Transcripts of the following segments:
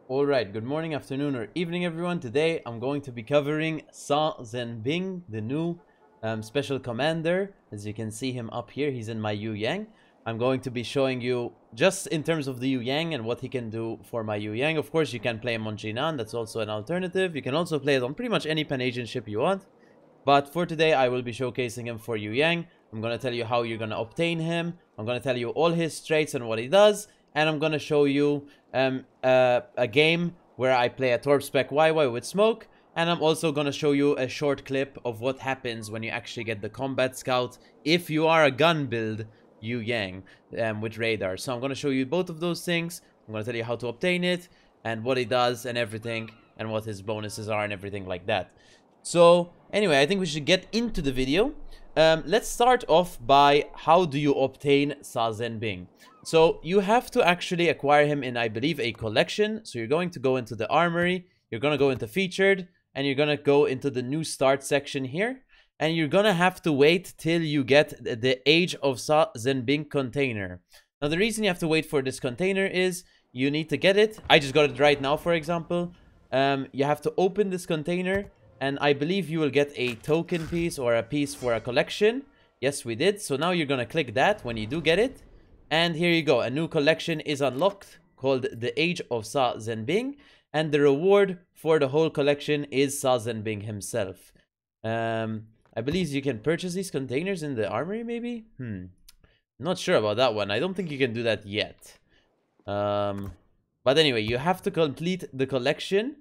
Alright, good morning, afternoon, or evening, everyone. Today, I'm going to be covering Zhenbing, the new special commander. As you can see him up here, he's in my Yueyang. I'm going to be showing you, just in terms of the Yueyang and what he can do for my Yueyang. Of course, you can play him on Jinan, that's also an alternative. You can also play it on pretty much any Pan-Asian ship you want. But for today, I will be showcasing him for Yueyang. I'm going to tell you how you're going to obtain him. I'm going to tell you all his traits and what he does. And I'm going to show you a game where I play a Torp Spec YY with Smoke. And I'm also going to show you a short clip of what happens when you actually get the Combat Scout if you are a gun build Yueyang with radar. So I'm going to show you both of those things. I'm going to tell you how to obtain it and what he does and everything and what his bonuses are and everything like that. So anyway, I think we should get into the video. Let's start off by how do you obtain Zhenbing. So you have to actually acquire him in, I believe, a collection. So you're going to go into the armory, you're going to go into featured, and you're going to go into the new start section here. And you're going to have to wait till you get the Age of Zhenbing container. Now the reason you have to wait for this container is you need to get it. I just got it right now, for example. You have to open this container. And I believe you will get a token piece or a piece for a collection. Yes, we did. So now you're going to click that when you do get it. And here you go. A new collection is unlocked called the Age of Zhenbing. And the reward for the whole collection is Zhenbing himself. I believe you can purchase these containers in the armory, maybe? Not sure about that one. I don't think you can do that yet. But anyway, you have to complete the collection.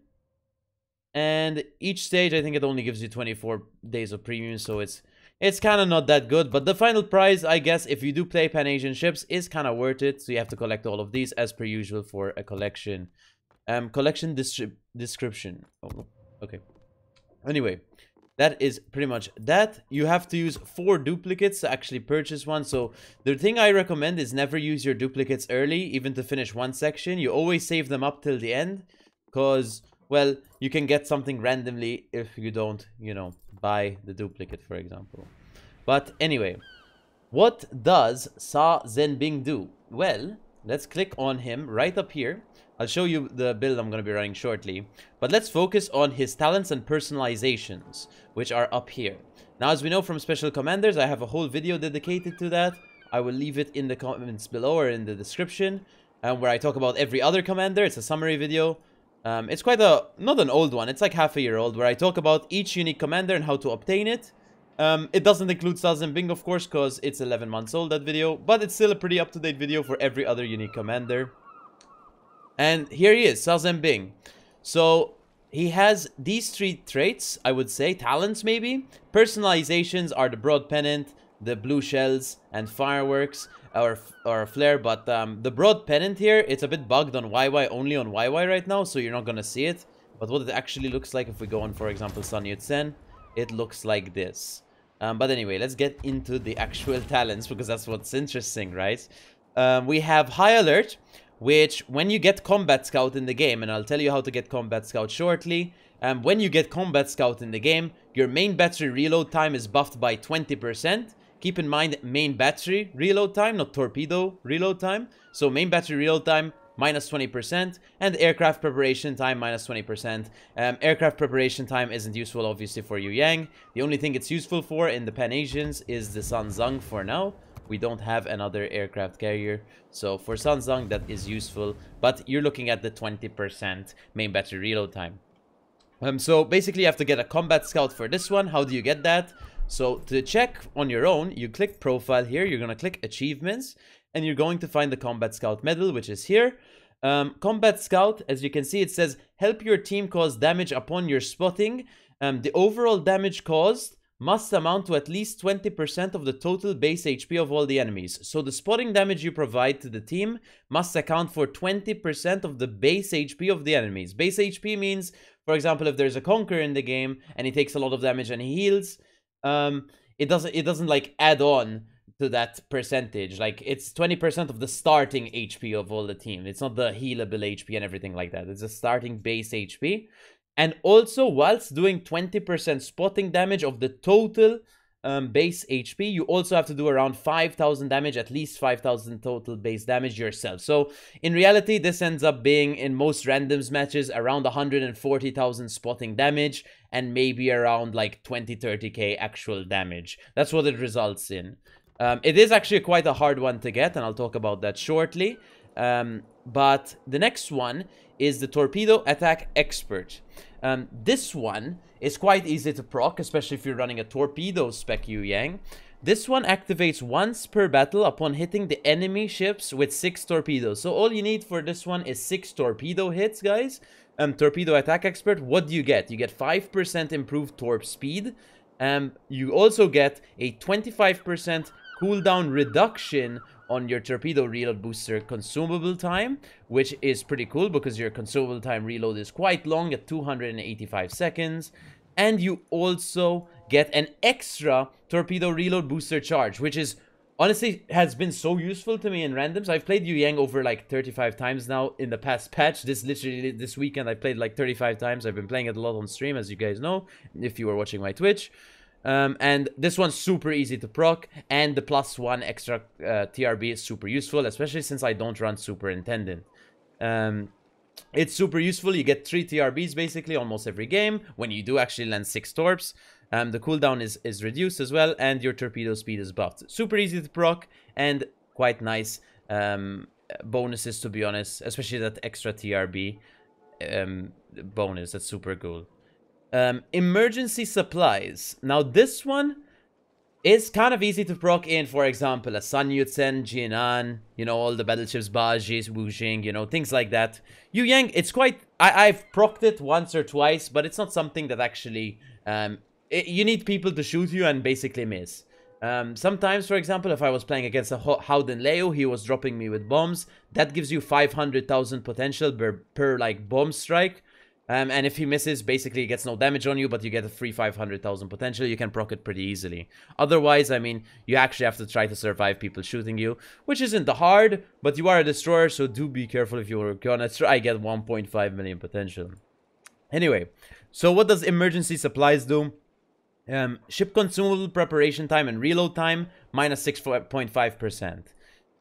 And each stage, I think it only gives you 24 days of premium, so it's kind of not that good. But the final prize, I guess, if you do play Pan-Asian ships, is kind of worth it. So you have to collect all of these as per usual for a collection. Collection description. Oh, no. Okay. Anyway, that is pretty much that. You have to use 4 duplicates to actually purchase one. So the thing I recommend is never use your duplicates early, even to finish one section. You always save them up till the end, because... well, you can get something randomly if you don't, you know, buy the duplicate, for example. But anyway, what does Zhenbing do? Well, let's click on him right up here. I'll show you the build I'm going to be running shortly. But let's focus on his talents and personalizations, which are up here. Now, as we know from Special Commanders, I have a whole video dedicated to that. I will leave it in the comments below or in the description, where I talk about every other commander. It's a summary video. It's quite not an old one, it's like half a year old, where I talk about each unique commander and how to obtain it. It doesn't include Zhenbing, of course, because it's 11 months old, that video, but it's still a pretty up-to-date video for every other unique commander. And here he is, Zhenbing. So, he has these 3 traits, I would say, talents maybe. Personalizations are the broad pennant, the blue shells, and fireworks. Or flare, but the broad pennant here, it's a bit bugged on YY, only on YY right now, so you're not gonna see it. But what it actually looks like if we go on, for example, Sun Yat-sen, it looks like this. But anyway, let's get into the actual talents, because that's what's interesting, right? We have High Alert, which when you get Combat Scout in the game, and I'll tell you how to get Combat Scout shortly, when you get Combat Scout in the game, your main battery reload time is buffed by 20%. Keep in mind, main battery reload time, not torpedo reload time. So main battery reload time, minus 20%. And aircraft preparation time, minus 20%. Aircraft preparation time isn't useful, obviously, for Yueyang. The only thing it's useful for in the Pan-Asians is the Sanzang for now. We don't have another aircraft carrier. So for Sanzang, that is useful. But you're looking at the 20% main battery reload time. So basically, you have to get a Combat Scout for this one. How do you get that? So to check on your own, you click Profile here, you're going to click Achievements, and you're going to find the Combat Scout medal, which is here. Combat Scout, as you can see, it says, help your team cause damage upon your spotting. The overall damage caused must amount to at least 20% of the total base HP of all the enemies. So the spotting damage you provide to the team must account for 20% of the base HP of the enemies. Base HP means, for example, if there's a Conqueror in the game, and he takes a lot of damage and he heals, it doesn't like add on to that percentage. Like, it's 20% of the starting HP of all the team. It's not the healable HP and everything like that. It's a starting base HP. And also, whilst doing 20% spotting damage of the total base HP, you also have to do around 5,000 damage, at least 5,000 total base damage yourself. So in reality, this ends up being, in most randoms matches, around 140,000 spotting damage and maybe around like 20-30k actual damage. That's what it results in. It is actually quite a hard one to get, and I'll talk about that shortly. But the next one is the Torpedo Attack Expert. This one is quite easy to proc, especially if you're running a Torpedo spec Yueyang. This one activates once per battle upon hitting the enemy ships with 6 torpedoes. So all you need for this one is 6 torpedo hits, guys. Torpedo Attack Expert, what do you get? You get 5% improved torp speed. You also get a 25% cooldown reduction on your torpedo reload booster consumable time, which is pretty cool because your consumable time reload is quite long at 285 seconds. And you also get an extra torpedo reload booster charge, which is honestly has been so useful to me in randoms. I've played Yueyang over like 35 times now in the past patch. This weekend I played like 35 times. I've been playing it a lot on stream, as you guys know, if you were watching my Twitch. And this one's super easy to proc, and the +1 extra TRB is super useful, especially since I don't run Superintendent. It's super useful. You get 3 TRBs basically almost every game when you do actually land 6 torps. The cooldown is reduced as well, and your torpedo speed is buffed. Super easy to proc and quite nice bonuses, to be honest, especially that extra TRB bonus. That's super cool. Emergency supplies. Now this one is kind of easy to proc in, for example, a Sun Yat-sen, Jinan, you know, all the battleships, Bajis, Wuxing, you know, things like that. Yueyang, it's quite, I've procced it once or twice, but it's not something that actually, you need people to shoot you and basically miss. Sometimes, for example, if I was playing against a Howden Leo, he was dropping me with bombs. That gives you 500,000 potential per like bomb strike. And if he misses, basically he gets no damage on you, but you get a free 500,000 potential. You can proc it pretty easily. Otherwise, I mean, you actually have to try to survive people shooting you, which isn't the hard, but you are a destroyer, so do be careful if you're gonna try get 1.5 million potential. Anyway, so what does emergency supplies do? Ship consumable preparation time and reload time, minus 6.5%.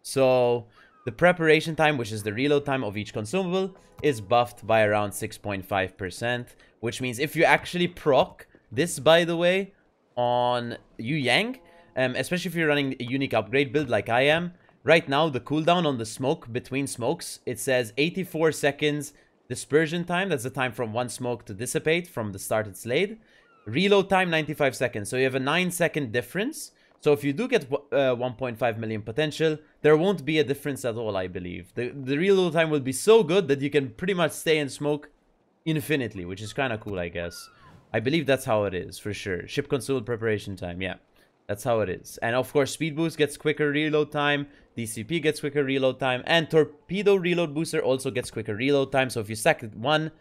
So the preparation time, which is the reload time of each consumable, is buffed by around 6.5%, which means if you actually proc this, by the way, on Yueyang, especially if you're running a unique upgrade build like I am, right now the cooldown on the smoke between smokes, it says 84 seconds dispersion time. That's the time from one smoke to dissipate from the start it's laid. Reload time 95 seconds, so you have a 9-second difference. So if you do get 1.5 million potential, there won't be a difference at all, I believe. The reload time will be so good that you can pretty much stay in smoke infinitely, which is kind of cool, I guess. I believe that's how it is, for sure. Ship consumable preparation time, yeah. That's how it is. And of course, Speed Boost gets quicker reload time, DCP gets quicker reload time, and Torpedo Reload Booster also gets quicker reload time. So if you stack 1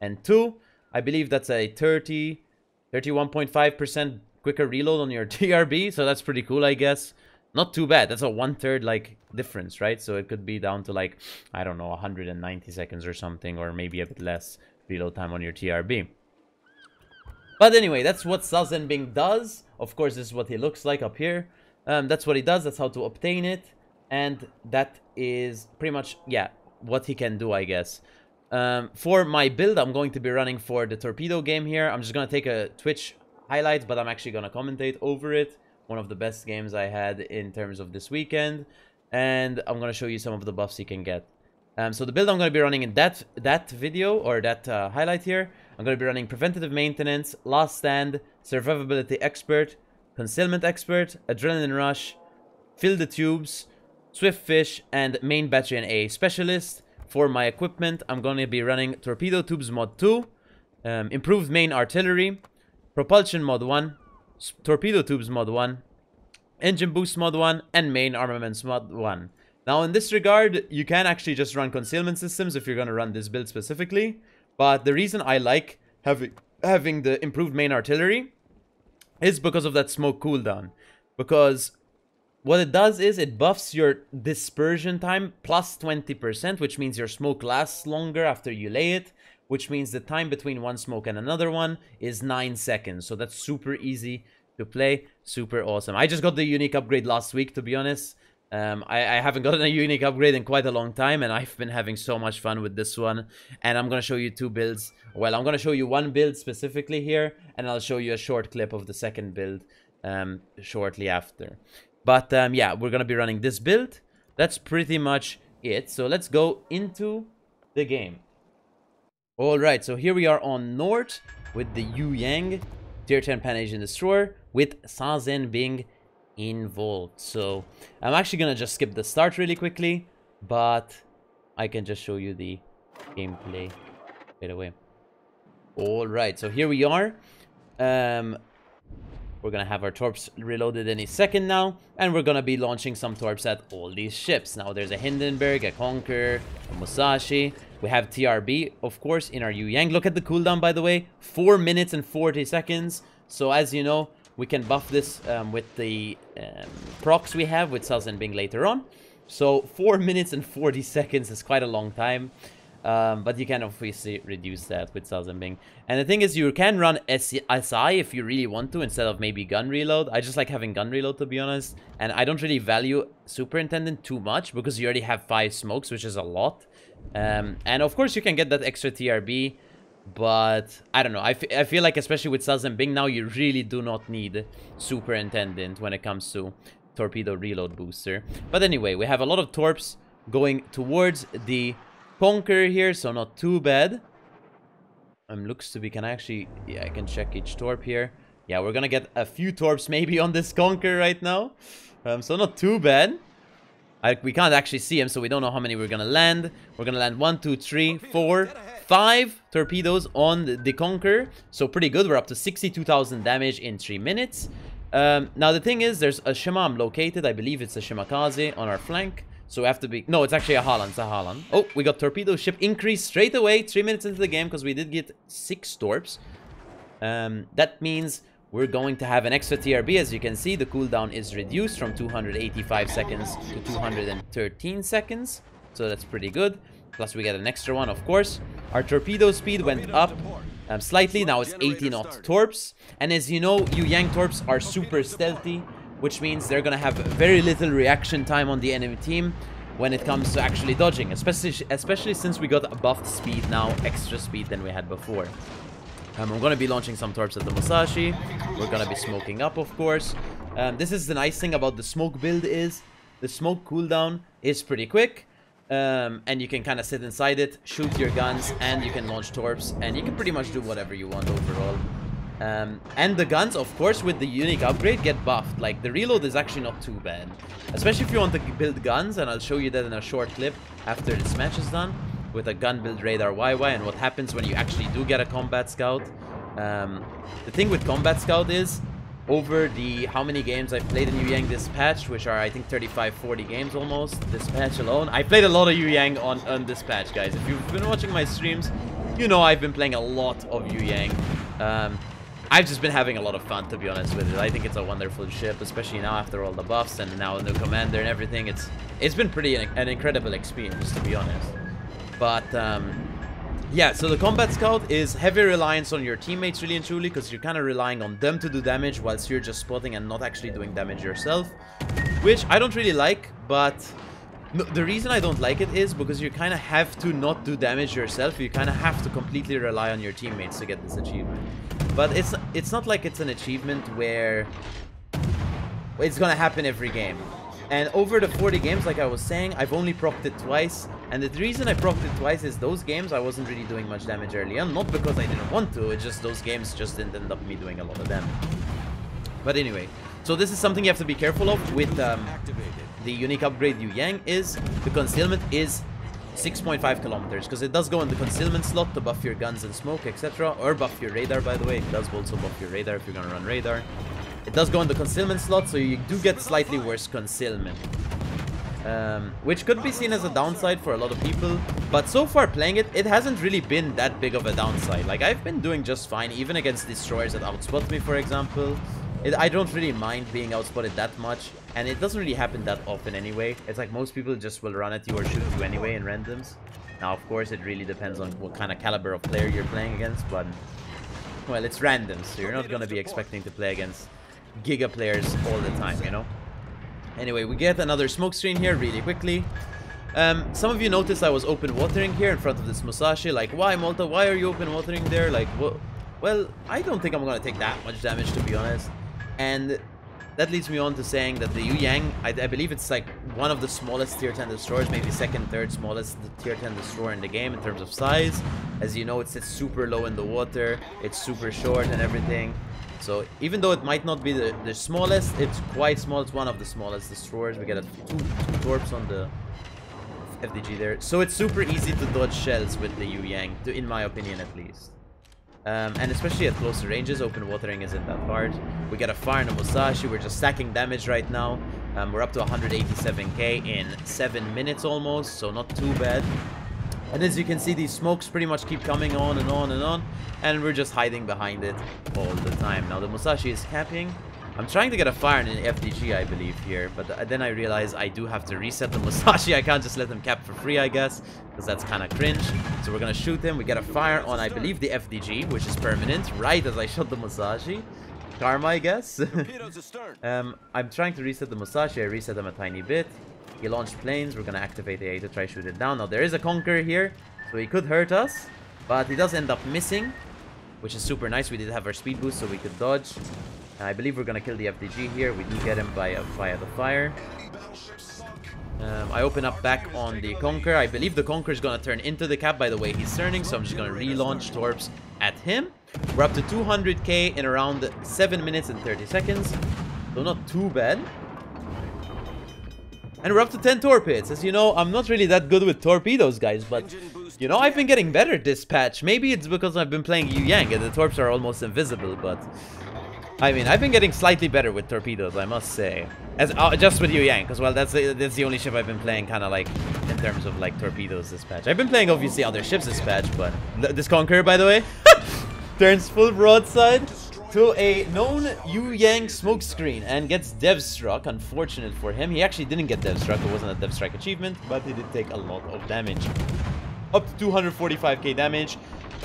and 2, I believe that's a 31.5% quicker reload on your TRB, so that's pretty cool, I guess. Not too bad. That's a 1/3 like difference, right? So it could be down to like, I don't know, 190 seconds or something, or maybe a bit less reload time on your TRB. But anyway, that's what Zhenbing does. Of course, this is what he looks like up here. That's what he does. That's how to obtain it, and that is pretty much, yeah, what he can do, I guess. For my build, I'm going to be running for the Torpedo game here. I'm just going to take a Twitch highlight, but I'm actually going to commentate over it. One of the best games I had in terms of this weekend. And I'm going to show you some of the buffs you can get. So the build I'm going to be running in that video, or that highlight here, I'm going to be running Preventative Maintenance, Last Stand, Survivability Expert, Concealment Expert, Adrenaline Rush, Fill the Tubes, Swift Fish, and Main Battery and A Specialist. For my equipment, I'm going to be running Torpedo Tubes Mod 2, Improved Main Artillery, Propulsion Mod 1, Torpedo Tubes Mod 1, Engine Boost Mod 1, and Main Armaments Mod 1. Now, in this regard, you can actually just run Concealment Systems if you're going to run this build specifically. But the reason I like having the Improved Main Artillery is because of that smoke cooldown. Because what it does is it buffs your dispersion time plus 20%, which means your smoke lasts longer after you lay it, which means the time between one smoke and another one is 9 seconds. So that's super easy to play. Super awesome. I just got the unique upgrade last week, to be honest. I haven't gotten a unique upgrade in quite a long time, and I've been having so much fun with this one. And I'm going to show you 2 builds. Well, I'm going to show you 1 build specifically here, and I'll show you a short clip of the second build shortly after. But yeah, we're going to be running this build. That's pretty much it. So let's go into the game. Alright, so here we are on North with the Yueyang Tier 10 Pan-Asian Destroyer with Zhenbing involved. So I'm actually gonna just skip the start really quickly, but I can just show you the gameplay right away. Alright, so here we are. We're gonna have our torps reloaded any second now, and we're gonna be launching some torps at all these ships. Now there's a Hindenburg, a Conqueror, a Musashi. We have TRB, of course, in our Yueyang. Look at the cooldown, by the way, 4 minutes and 40 seconds. So as you know, we can buff this with the procs we have with Zhenbing later on. So 4 minutes and 40 seconds is quite a long time. But you can obviously reduce that with Zhenbing. And the thing is, you can run SI if you really want to, instead of maybe gun reload. I just like having gun reload, to be honest. And I don't really value Superintendent too much, because you already have 5 smokes, which is a lot. And of course, you can get that extra TRB. But I don't know. I feel like, especially with Zhenbing now, you really do not need Superintendent when it comes to Torpedo reload booster. But anyway, we have a lot of torps going towards the Conqueror here, so not too bad. Looks to be, can I actually, yeah, I can check each torp here. Yeah, we're gonna get a few torps maybe on this Conqueror right now. So not too bad. We can't actually see him, so we don't know how many we're gonna land. We're gonna land 1, 2, 3, 4, 5 torpedoes on the Conqueror. So pretty good. We're up to 62,000 damage in 3 minutes. Now the thing is, there's a Shimam located. I believe it's a Shimakaze on our flank. So we have to be... No, it's actually a Haaland. It's a Haaland. Oh, we got torpedo ship increase straight away. 3 minutes into the game, because we did get 6 torps. That means we're going to have an extra TRB. As you can see, the cooldown is reduced from 285 seconds to 213 seconds. So that's pretty good. Plus we get an extra one, of course. Our torpedo speed went up slightly. Now it's 80 knot torps. And as you know, Yueyang torps are super stealthy, which means they're gonna have very little reaction time on the enemy team when it comes to actually dodging, especially since we got a buffed speed now, extra speed than we had before. I'm gonna be launching some torps at the Musashi. We're gonna be smoking up, of course. This is the nice thing about the smoke build, is the smoke cooldown is pretty quick. And you can kind of sit inside it, shoot your guns, and you can launch torps, and you can pretty much do whatever you want overall. And the guns, of course, with the unique upgrade get buffed. Like, the reload is actually not too bad, especially if you want to build guns, and I'll show you that in a short clip after this match is done, with a gun build radar YY and what happens when you actually do get a combat scout. The thing with combat scout is, over the how many games I've played in Yueyang this patch, which are I think 35-40 games almost this patch alone. I played a lot of Yueyang on this patch, guys. If you've been watching my streams, you know I've been playing a lot of Yueyang. I've just been having a lot of fun, to be honest with it. I think it's a wonderful ship, especially now after all the buffs and now the new commander and everything. It's been pretty an incredible experience, to be honest. But yeah, so the combat scout is heavy reliance on your teammates, really and truly, because you're kind of relying on them to do damage whilst you're just spotting and not actually doing damage yourself, which I don't really like. But no, the reason I don't like it is because you kind of have to not do damage yourself. You kind of have to completely rely on your teammates to get this achievement. But it's not like it's an achievement where it's gonna happen every game. And over the 40 games, like I was saying, I've only procced it twice. And the reason I procced it twice is those games I wasn't really doing much damage early on. Not because I didn't want to, it's just those games just didn't end up me doing a lot of damage. But anyway, so this is something you have to be careful of with the unique upgrade Yueyang, is the concealment is 6.5 kilometers, because it does go in the concealment slot to buff your guns and smoke, etc. Or buff your radar, by the way. It does also buff your radar if you're gonna run radar. It does go in the concealment slot, so you do get slightly worse concealment. Which could be seen as a downside for a lot of people. But so far playing it, it hasn't really been that big of a downside. Like, I've been doing just fine, even against destroyers that outspot me, for example. I don't really mind being outspotted that much. And it doesn't really happen that often anyway. It's like most people just will run at you or shoot you anyway in randoms. Now, of course, it really depends on what kind of caliber of player you're playing against. But, well, it's random, so you're not going to be expecting to play against giga players all the time, you know? Anyway, we get another smoke screen here really quickly. Some of you noticed I was open watering here in front of this Musashi. Like, why, Malta? Why are you open watering there? Like, well, I don't think I'm gonna take that much damage, to be honest. And that leads me on to saying that the Yueyang, I believe it's like one of the smallest tier 10 destroyers, maybe second, third smallest tier 10 destroyer in the game in terms of size. As you know, it sits super low in the water, it's super short and everything. So even though it might not be the smallest, it's quite small. It's one of the smallest destroyers. We get two torps on the FDG there. So it's super easy to dodge shells with the Yueyang, in my opinion at least. And especially at closer ranges, open watering isn't that hard. We get a fire in a Musashi. We're just stacking damage right now. We're up to 187k in 7 minutes almost, so not too bad. And as you can see, these smokes pretty much keep coming on and on and on, and we're just hiding behind it all the time. Now the Musashi is capping. I'm trying to get a fire in an FDG, I believe, here, but then I realize I do have to reset the Musashi. I can't just let him cap for free, I guess, because that's kind of cringe. So we're gonna shoot him. We get a fire on, I believe, the FDG, which is permanent, right as I shot the Musashi. Karma, I guess. I'm trying to reset the Musashi. I reset him a tiny bit. He launched planes. We're gonna activate the A to try shoot it down. Now there is a Conqueror here, so he could hurt us, but he does end up missing, which is super nice. We did have our speed boost, so we could dodge. I believe we're gonna kill the FDG here. We do get him via the fire. I open up back on the Conqueror. I believe the Conqueror is gonna turn into the cap by the way he's turning, so I'm just gonna relaunch Torps at him. We're up to 200k in around 7 minutes and 30 seconds, so not too bad. And we're up to 10 torpedoes. As you know, I'm not really that good with torpedoes, guys, but you know, I've been getting better this patch. Maybe it's because I've been playing Yueyang and the torps are almost invisible, but I mean, I've been getting slightly better with torpedoes, I must say. As just with Yueyang, because well, that's the only ship I've been playing, kind of like in terms of like torpedoes this patch. I've been playing obviously other ships this patch, but this Conqueror, by the way, turns full broadside to a known Yueyang smokescreen and gets dev struck. Unfortunate for him, he actually didn't get dev struck. It wasn't a dev strike achievement, but he did take a lot of damage. Up to 245k damage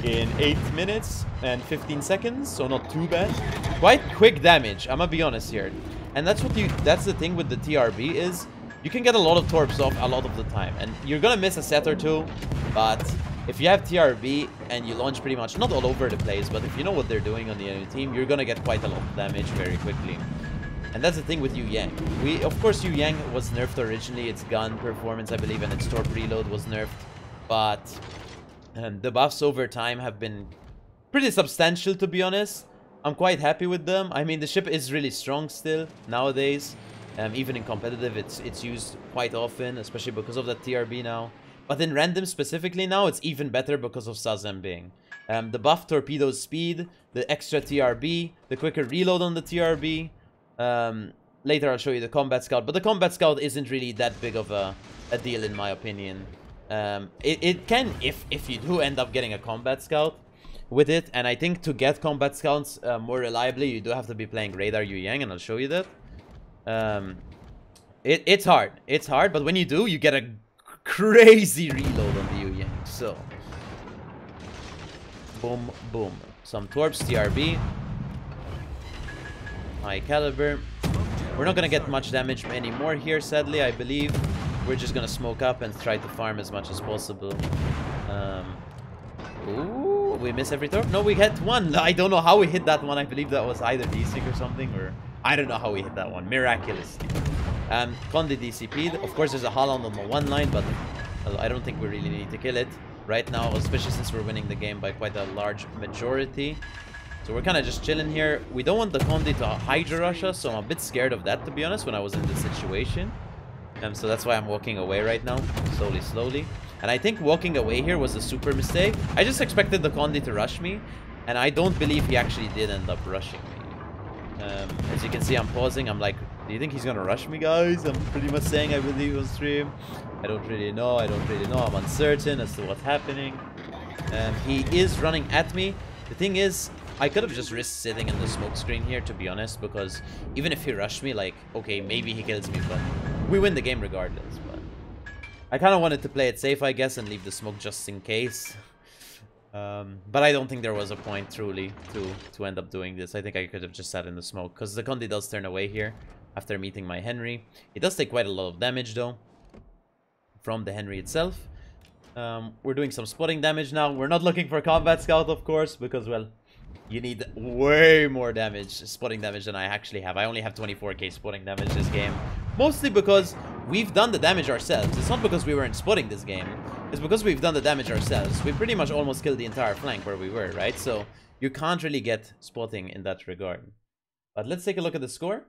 in 8 minutes and 15 seconds, so not too bad. Quite quick damage, I'm gonna be honest here. And that's the thing with the TRB is you can get a lot of torps off a lot of the time, and you're gonna miss a set or two, but if you have TRB and you launch pretty much not all over the place, but if you know what they're doing on the enemy team, you're gonna get quite a lot of damage very quickly. And that's the thing with Yueyang. Of course Yueyang was nerfed originally, its gun performance I believe and its torp reload was nerfed, but the buffs over time have been pretty substantial, to be honest. I'm quite happy with them. I mean, the ship is really strong still nowadays. Even in competitive, it's used quite often, especially because of that TRB now. But in random specifically now, it's even better because of Zhenbing. The buff torpedo speed, the extra TRB, the quicker reload on the TRB. Later I'll show you the combat scout, but the combat scout isn't really that big of a deal in my opinion. It can, if you do end up getting a combat scout with it, and I think to get combat scouts more reliably, you do have to be playing radar Yueyang, and I'll show you that. It's hard, but when you do, you get a crazy reload on the Yueyang. So, boom, boom. Some torps, TRB, high caliber. We're not gonna get much damage anymore here, sadly, I believe. We're just gonna smoke up and try to farm as much as possible. Ooh, we miss every torp? No, we hit one. I don't know how we hit that one. I believe that was either DCP or something, or I don't know how we hit that one. Miraculously. Condi DCP'd. Of course, there's a Holland on the one line, but I don't think we really need to kill it right now, especially since we're winning the game by quite a large majority. So we're kind of just chilling here. We don't want the Condi to Hydra rush us, so I'm a bit scared of that, to be honest, when I was in this situation. So that's why I'm walking away right now, slowly. And I think walking away here was a super mistake. I just expected the Condi to rush me, and I don't believe he actually did end up rushing me. As you can see, I'm pausing. I'm like, do you think he's gonna rush me, guys? I'm pretty much saying I believe on stream. I don't really know. I'm uncertain as to what's happening. He is running at me. The thing is, I could have just risked sitting in the smoke screen here, to be honest, because even if he rushed me, like, okay, maybe he kills me, but we win the game regardless. But I kind of wanted to play it safe, I guess, and leave the smoke just in case. But I don't think there was a point truly to end up doing this. I think I could have just sat in the smoke because the Condi does turn away here after meeting my Henry. It does take quite a lot of damage though from the Henry itself. We're doing some spotting damage now. We're not looking for Combat Scout, of course, because, well, you need way more damage, spotting damage, than I actually have. I only have 24k spotting damage this game. Mostly because we've done the damage ourselves. It's not because we weren't spotting this game. It's because we've done the damage ourselves. We pretty much almost killed the entire flank where we were, right? So you can't really get spotting in that regard. But let's take a look at the score.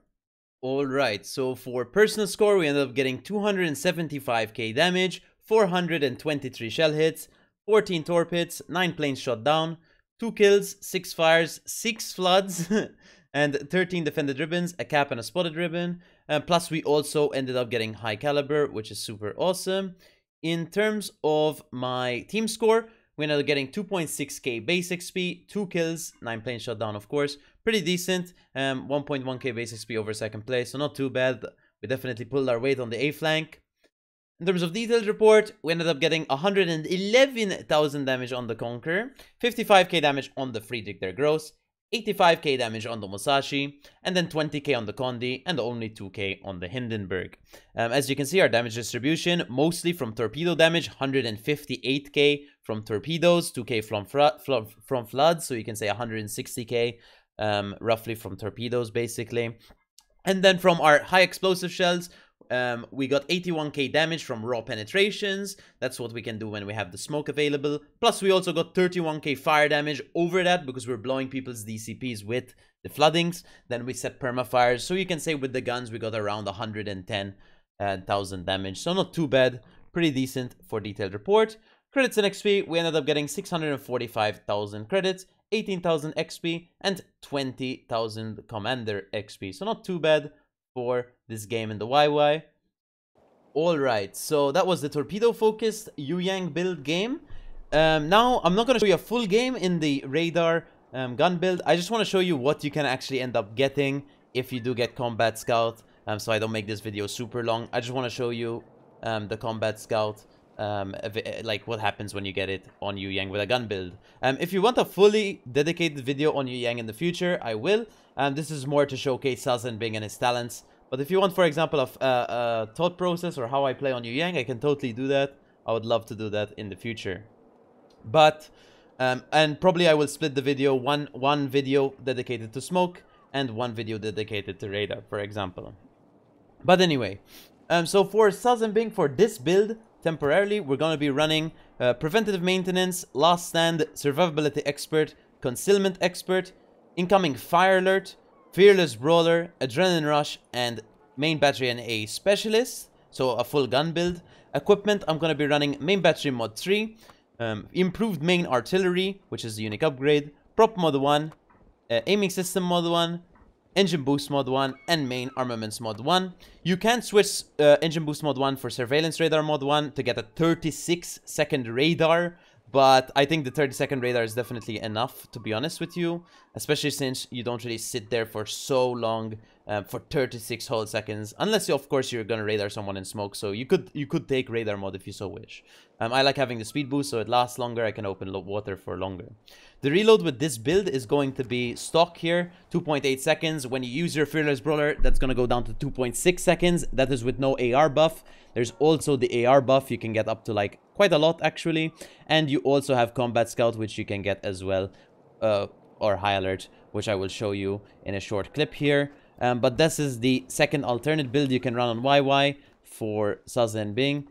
Alright, so for personal score, we ended up getting 275k damage, 423 shell hits, 14 torpedoes, 9 planes shot down, 2 kills, 6 fires, 6 floods, and 13 defended ribbons, a cap and a spotted ribbon. Plus, we also ended up getting high caliber, which is super awesome. In terms of my team score, we ended up getting 2.6k base XP, 2 kills, 9 planes shot down, of course. Pretty decent. 1.1k base XP over second place, so not too bad. We definitely pulled our weight on the A flank. In terms of detailed report, we ended up getting 111,000 damage on the Conqueror, 55k damage on the Friedrich der Gross, 85k damage on the Musashi, and then 20k on the Condi, and only 2k on the Hindenburg. As you can see, our damage distribution, mostly from torpedo damage, 158k from torpedoes, 2k from floods, so you can say 160k roughly from torpedoes, basically. And then from our high explosive shells, we got 81k damage from raw penetrations. That's what we can do when we have the smoke available. Plus, we also got 31k fire damage over that because we're blowing people's DCPs with the floodings. Then we set permafires. So you can say with the guns, we got around 110,000 damage. So not too bad. Pretty decent for detailed report. Credits and XP, we ended up getting 645,000 credits, 18,000 XP, and 20,000 Commander XP. So not too bad for this game in the YY. Alright, so that was the torpedo-focused Yueyang build game. Now, I'm not going to show you a full game in the radar gun build. I just want to show you what you can actually end up getting if you do get Combat Scout. So I don't make this video super long. I just want to show you the Combat Scout, like what happens when you get it on Yueyang with a gun build. If you want a fully dedicated video on Yueyang in the future, I will. This is more to showcase Zhenbing and his talents. But if you want, for example, a thought process or how I play on Yueyang, I can totally do that. I would love to do that in the future. But, and probably I will split the video, one video dedicated to smoke and one video dedicated to radar, for example. But anyway, so for Zhenbing, for this build, temporarily, we're going to be running preventative maintenance, last stand, survivability expert, concealment expert, incoming fire alert, fearless brawler, adrenaline rush, and main battery and a specialist. So a full gun build. Equipment, I'm going to be running main battery mod 3, improved main artillery, which is the unique upgrade, prop mod 1, aiming system mod 1, engine boost mod 1, and main armaments mod 1. You can switch engine boost mod 1 for surveillance radar mod 1 to get a 36-second radar. But I think the 30-second radar is definitely enough, to be honest with you. Especially since you don't really sit there for so long, for 36 whole seconds. Unless, of course, you're gonna radar someone in smoke. So you could take radar mode if you so wish. I like having the speed boost, so it lasts longer. I can open water for longer. The reload with this build is going to be stock here, 2.8 seconds. When you use your Fearless Brawler, that's gonna go down to 2.6 seconds. That is with no AR buff. There's also the AR buff. You can get up to like quite a lot actually. And you also have Combat Scout, which you can get as well, or High Alert, which I will show you in a short clip here. But this is the second alternate build you can run on YY for Zhenbing.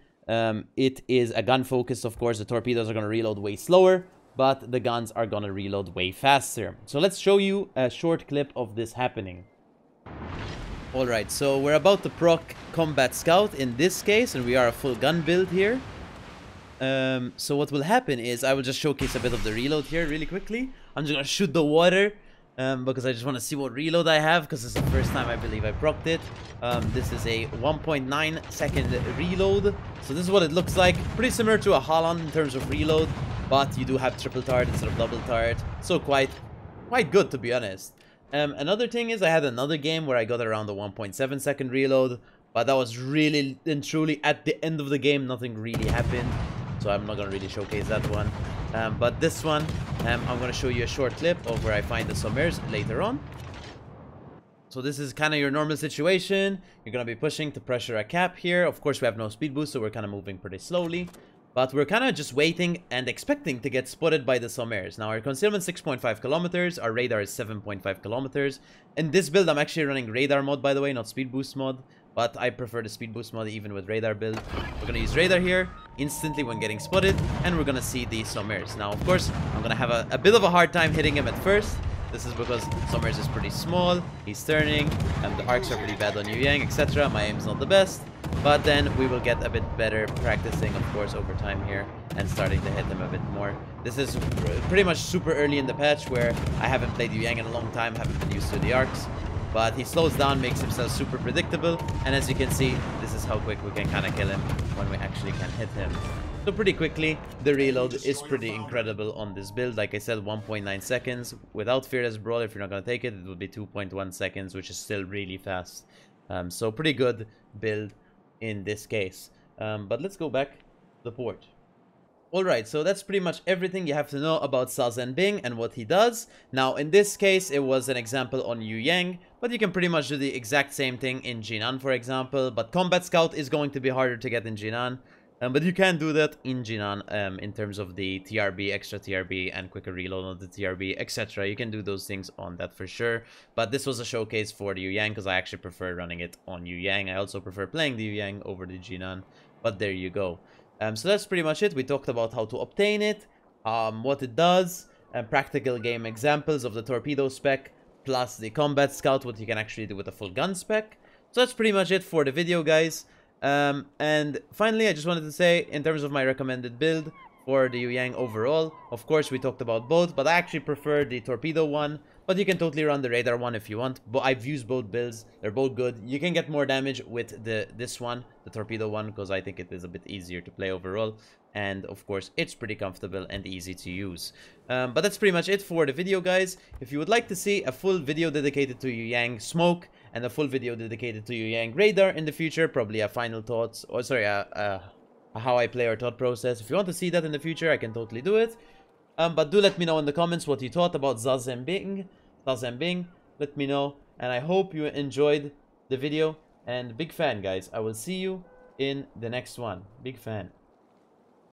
It is a gun focus, of course. The torpedoes are going to reload way slower, but the guns are going to reload way faster. So let's show you a short clip of this happening. Alright, so we're about to proc Combat Scout in this case, and we are a full gun build here. So what will happen is I will just showcase a bit of the reload here really quickly. I'm just going to shoot the water because I just want to see what reload I have, because it's the first time I believe I procced it. This is a 1.9 second reload. So this is what it looks like. Pretty similar to a Holland in terms of reload, but you do have triple turret instead of double turret. So quite good, to be honest. Another thing is I had another game where I got around the 1.7 second reload, but that was really and truly at the end of the game. Nothing really happened, so I'm not gonna really showcase that one. But this one, I'm going to show you a short clip of where I find the submerged later on. So this is kind of your normal situation. You're going to be pushing to pressure a cap here. Of course, we have no speed boost, so we're kind of moving pretty slowly. But we're kind of just waiting and expecting to get spotted by the submerged. Now, our concealment 6.5 kilometers. Our radar is 7.5 kilometers. In this build, I'm actually running radar mode, by the way, not speed boost mode. But I prefer the speed boost mode even with radar build. We're going to use radar here instantly when getting spotted. And we're going to see the submerged. Now, of course, I'm going to have a bit of a hard time hitting him at first. This is because submerged is pretty small. He's turning. And the arcs are pretty bad on Yueyang, etc. My aim's not the best. But then we will get a bit better practicing, of course, over time here. And starting to hit him a bit more. This is pretty much super early in the patch where I haven't played Yueyang in a long time. Haven't been used to the arcs. But he slows down, makes himself super predictable. And as you can see, this is how quick we can kind of kill him when we actually can hit him. So pretty quickly, the reload is pretty incredible on this build. Like I said, 1.9 seconds. Without Fearless Brawl, if you're not going to take it, it would be 2.1 seconds, which is still really fast. So pretty good build in this case. But let's go back to the port. Alright, so that's pretty much everything you have to know about Zhenbing and what he does. Now, in this case, it was an example on Yueyang, but you can pretty much do the exact same thing in Jinan, for example. But Combat Scout is going to be harder to get in Jinan, but you can do that in Jinan in terms of the TRB, extra TRB, and quicker reload on the TRB, etc. You can do those things on that for sure. But this was a showcase for the Yueyang because I actually prefer running it on Yueyang. I also prefer playing the Yueyang over the Jinan, but there you go. So that's pretty much it. We talked about how to obtain it, what it does, and practical game examples of the Torpedo spec, plus the Combat Scout, what you can actually do with a full gun spec. So that's pretty much it for the video, guys. And finally, I just wanted to say, in terms of my recommended build for the Yueyang overall, of course, we talked about both, but I actually prefer the Torpedo one. But you can totally run the radar one if you want. But I've used both builds. They're both good. You can get more damage with this one, the Torpedo one, because I think it is a bit easier to play overall. And of course, it's pretty comfortable and easy to use. But that's pretty much it for the video, guys. If you would like to see a full video dedicated to Yueyang Smoke and a full video dedicated to Yueyang Radar in the future, probably a final thoughts, or sorry, how I play or thought process. If you want to see that in the future, I can totally do it. But do let me know in the comments what you thought about Zhenbing. Let me know. And I hope you enjoyed the video. And big fan, guys. I will see you in the next one. Big fan.